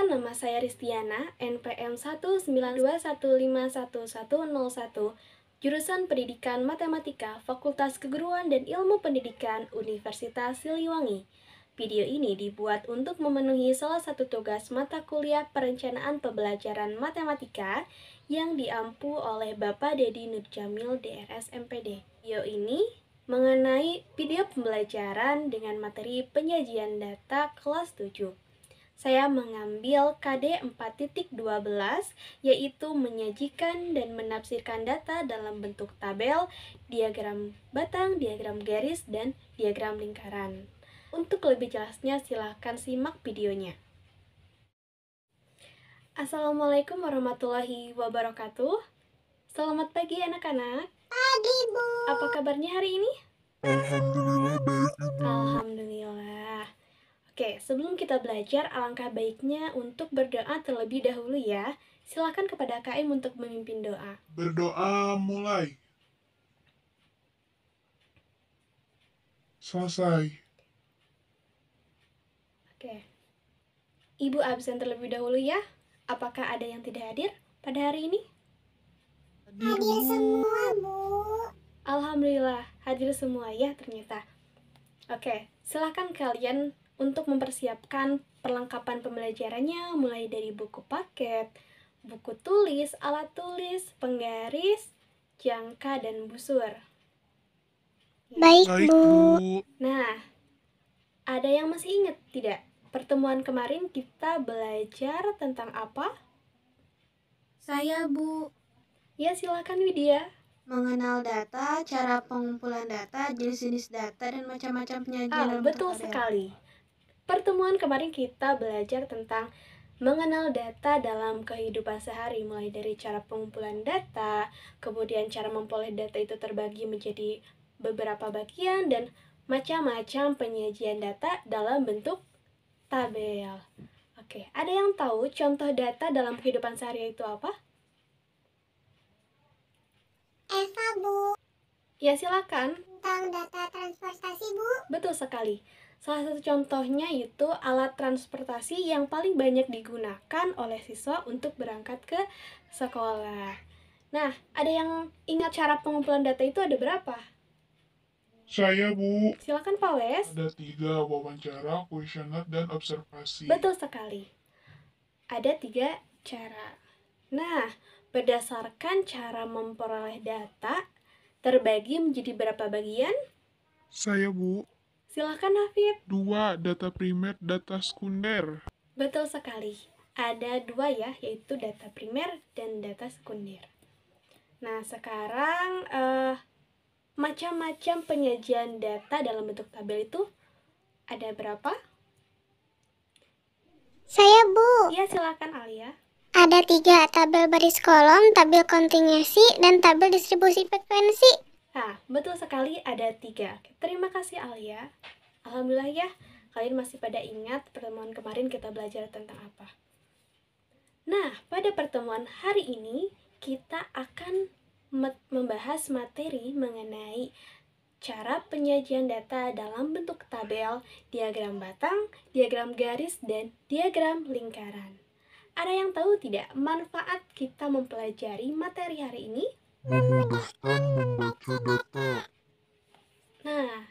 Perkenalkan, nama saya Ristiana, NPM 192151101, jurusan Pendidikan Matematika, Fakultas Keguruan dan Ilmu Pendidikan, Universitas Siliwangi. Video ini dibuat untuk memenuhi salah satu tugas mata kuliah perencanaan pembelajaran matematika yang diampu oleh Bapak Dedi Nurjamil DRS MPD. Video ini mengenai video pembelajaran dengan materi penyajian data kelas 7. Saya mengambil KD 4.12, yaitu menyajikan dan menafsirkan data dalam bentuk tabel, diagram batang, diagram garis, dan diagram lingkaran. Untuk lebih jelasnya, silahkan simak videonya. Assalamualaikum warahmatullahi wabarakatuh. Selamat pagi anak-anak. Pagi, Bu. Apa kabarnya hari ini? Alhamdulillah baik, Ibu. Alhamdulillah. Oke, sebelum kita belajar, alangkah baiknya untuk berdoa terlebih dahulu ya. Silakan kepada KM untuk memimpin doa. Berdoa mulai. Selesai. Oke. Ibu absen terlebih dahulu ya. Apakah ada yang tidak hadir pada hari ini? Hadir semua, Bu. Alhamdulillah, hadir semua ya ternyata. Oke, silakan kalian untuk mempersiapkan perlengkapan pembelajarannya mulai dari buku paket, buku tulis, alat tulis, penggaris, jangka, dan busur. Baik, Bu. Nah, ada yang masih ingat tidak? Pertemuan kemarin kita belajar tentang apa? Saya, Bu. Ya, silakan Widya. Mengenal data, cara pengumpulan data, jenis-jenis data, dan macam-macam penyajian dalam bentuk Betul tabel. sekali. Pertemuan kemarin kita belajar tentang mengenal data dalam kehidupan sehari, mulai dari cara pengumpulan data, kemudian cara memperoleh data itu terbagi menjadi beberapa bagian, dan macam-macam penyajian data dalam bentuk tabel. Oke, ada yang tahu contoh data dalam kehidupan sehari itu apa? Eva, Bu. Ya, silakan. Tentang data transportasi, Bu. Betul sekali. Salah satu contohnya itu alat transportasi yang paling banyak digunakan oleh siswa untuk berangkat ke sekolah. Nah, ada yang ingat cara pengumpulan data itu ada berapa? Saya, Bu. Silakan Pak Wes. Ada 3, wawancara, kuesioner, dan observasi. Betul sekali. Ada 3 cara. Nah, berdasarkan cara memperoleh data, terbagi menjadi berapa bagian? Saya, Bu. Silakan Hafid. 2, data primer, data sekunder. Betul sekali. Ada 2 ya, yaitu data primer dan data sekunder. Nah, sekarang macam-macam penyajian data dalam bentuk tabel itu ada berapa? Saya, Bu. Iya, silakan Alia. Ada 3, tabel baris kolom, tabel kontingensi, dan tabel distribusi frekuensi. Nah, betul sekali ada 3. Terima kasih Alia. Alhamdulillah ya, kalian masih pada ingat pertemuan kemarin kita belajar tentang apa. Nah, pada pertemuan hari ini kita akan membahas materi mengenai cara penyajian data dalam bentuk tabel, diagram batang, diagram garis, dan diagram lingkaran. Ada yang tahu tidak manfaat kita mempelajari materi hari ini? Memudahkan membaca data. Nah,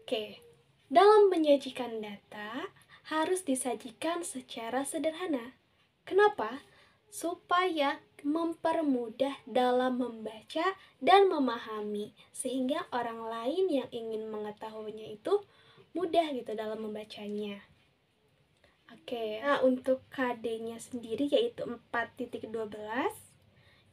oke. Dalam menyajikan data, harus disajikan secara sederhana. Kenapa? Supaya mempermudah dalam membaca dan memahami, sehingga orang lain yang ingin mengetahuinya itu mudah gitu dalam membacanya. Oke, nah untuk KD-nya sendiri yaitu 4.12,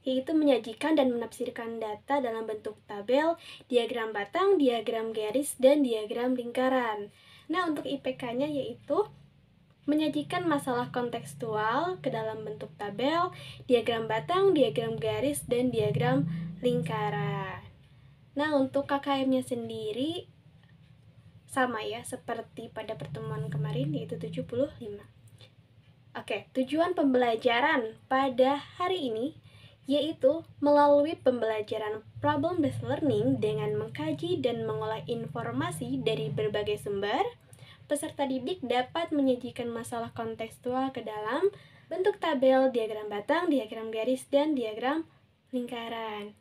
yaitu menyajikan dan menafsirkan data dalam bentuk tabel, diagram batang, diagram garis, dan diagram lingkaran. Nah, untuk IPK-nya yaitu menyajikan masalah kontekstual ke dalam bentuk tabel, diagram batang, diagram garis, dan diagram lingkaran. Nah, untuk KKM-nya sendiri sama ya, seperti pada pertemuan kemarin, yaitu 75. Oke, tujuan pembelajaran pada hari ini yaitu melalui pembelajaran problem-based learning dengan mengkaji dan mengolah informasi dari berbagai sumber, peserta didik dapat menyajikan masalah kontekstual ke dalam bentuk tabel, diagram batang, diagram garis, dan diagram lingkaran.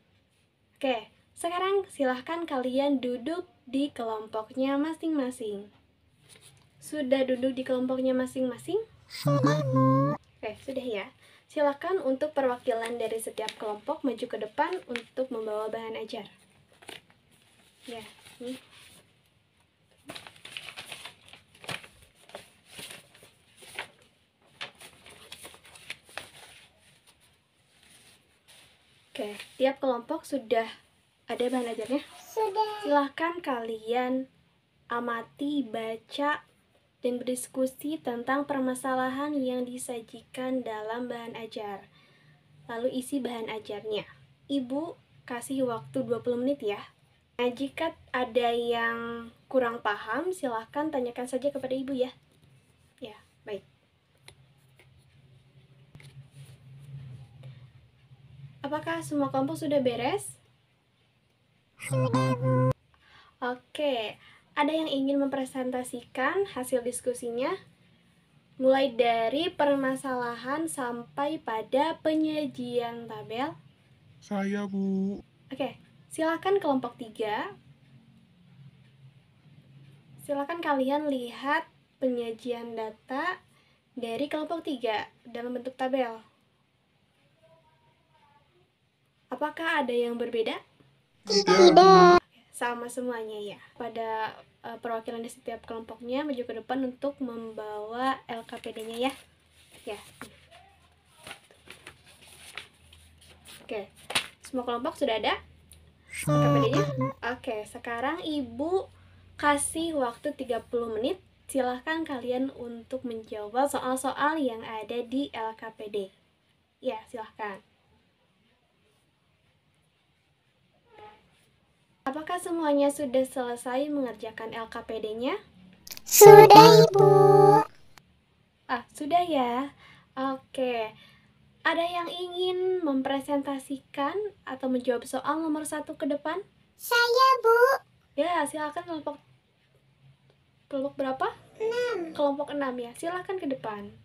Oke, sekarang silahkan kalian duduk di kelompoknya masing-masing. Sudah duduk di kelompoknya masing-masing? Oke, sudah ya. Silakan untuk perwakilan dari setiap kelompok maju ke depan untuk membawa bahan ajar. Ya, nih. Oke, tiap kelompok sudah ada bahan ajarnya? Sudah. Silahkan kalian amati, baca, dan berdiskusi tentang permasalahan yang disajikan dalam bahan ajar. Lalu isi bahan ajarnya. Ibu kasih waktu 20 menit ya. Nah, jika ada yang kurang paham, silahkan tanyakan saja kepada ibu ya. Ya, baik. Apakah semua kelompok sudah beres? Sudah, Bu. Oke, ada yang ingin mempresentasikan hasil diskusinya? Mulai dari permasalahan sampai pada penyajian tabel. Saya, Bu. Oke, silakan kelompok 3. Silakan kalian lihat penyajian data dari kelompok 3 dalam bentuk tabel. Apakah ada yang berbeda? Tidak. Sama semuanya ya. Pada perwakilan di setiap kelompoknya maju ke depan untuk membawa LKPD-nya ya. Ya. Oke. Semua kelompok sudah ada LKPD-nya? Oke, sekarang Ibu kasih waktu 30 menit. Silahkan kalian untuk menjawab soal-soal yang ada di LKPD. Ya, silahkan. Apakah semuanya sudah selesai mengerjakan LKPD-nya? Sudah, Ibu. Sudah ya. Oke. Ada yang ingin mempresentasikan atau menjawab soal nomor 1 ke depan? Saya, Bu. Ya, silakan kelompok berapa? 6. Kelompok 6 ya. Silakan ke depan.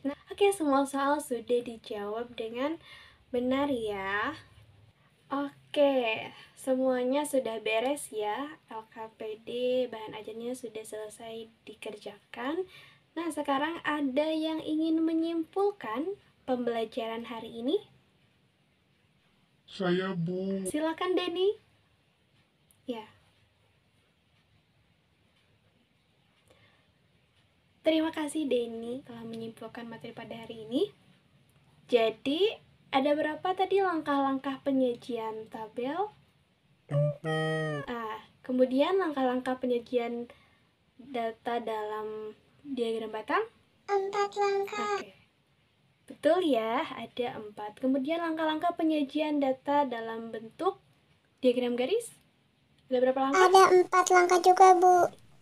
Nah, oke, semua soal sudah dijawab dengan benar ya. Oke, semuanya sudah beres ya. LKPD, bahan ajarnya sudah selesai dikerjakan. Nah, sekarang ada yang ingin menyimpulkan pembelajaran hari ini? Saya, Bu. Silakan Denny. Ya. Terima kasih Denny telah menyimpulkan materi pada hari ini. Jadi, ada berapa tadi langkah-langkah penyajian tabel? Kemudian langkah-langkah penyajian data dalam diagram batang? 4 langkah. Oke. Betul ya, ada 4. Kemudian langkah-langkah penyajian data dalam bentuk diagram garis? Ada berapa langkah? Ada 4 langkah juga, Bu.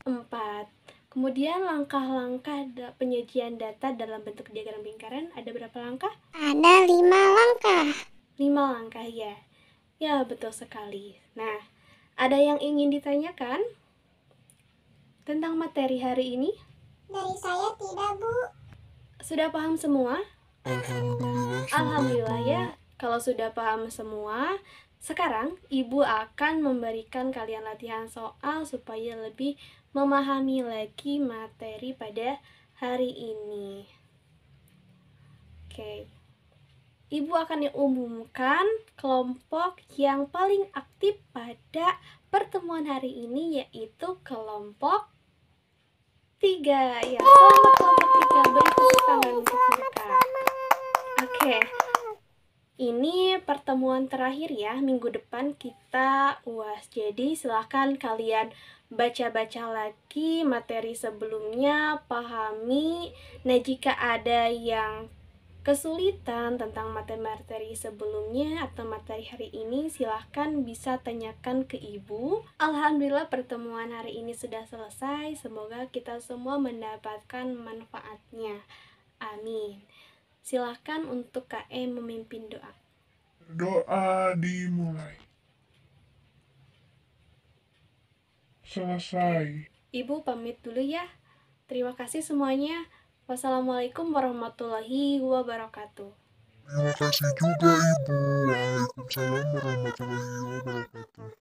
4. Kemudian langkah-langkah penyajian data dalam bentuk diagram lingkaran ada berapa langkah? Ada 5 langkah. 5 langkah ya. Ya, betul sekali. Nah, ada yang ingin ditanyakan tentang materi hari ini? Dari saya tidak, Bu. Sudah paham semua? Alhamdulillah. Alhamdulillah ya. Kalau sudah paham semua, sekarang Ibu akan memberikan kalian latihan soal supaya lebih memahami lagi materi pada hari ini. Oke. Ibu akan umumkan kelompok yang paling aktif pada pertemuan hari ini, yaitu kelompok 3. Ya, selamat kelompok 3. Beri tepuk tangan untuk mereka. Oke. Ini pertemuan terakhir ya, minggu depan kita UAS. Jadi silahkan kalian baca-baca lagi materi sebelumnya, pahami. Nah, jika ada yang kesulitan tentang materi-materi sebelumnya atau materi hari ini, silahkan bisa tanyakan ke Ibu. Alhamdulillah pertemuan hari ini sudah selesai. Semoga kita semua mendapatkan manfaatnya. Amin. Silahkan untuk KM memimpin doa. Doa dimulai. selesai. Ibu pamit dulu ya. Terima kasih semuanya. Wassalamualaikum warahmatullahi wabarakatuh. Terima kasih juga Ibu. Waalaikumsalam warahmatullahi wabarakatuh.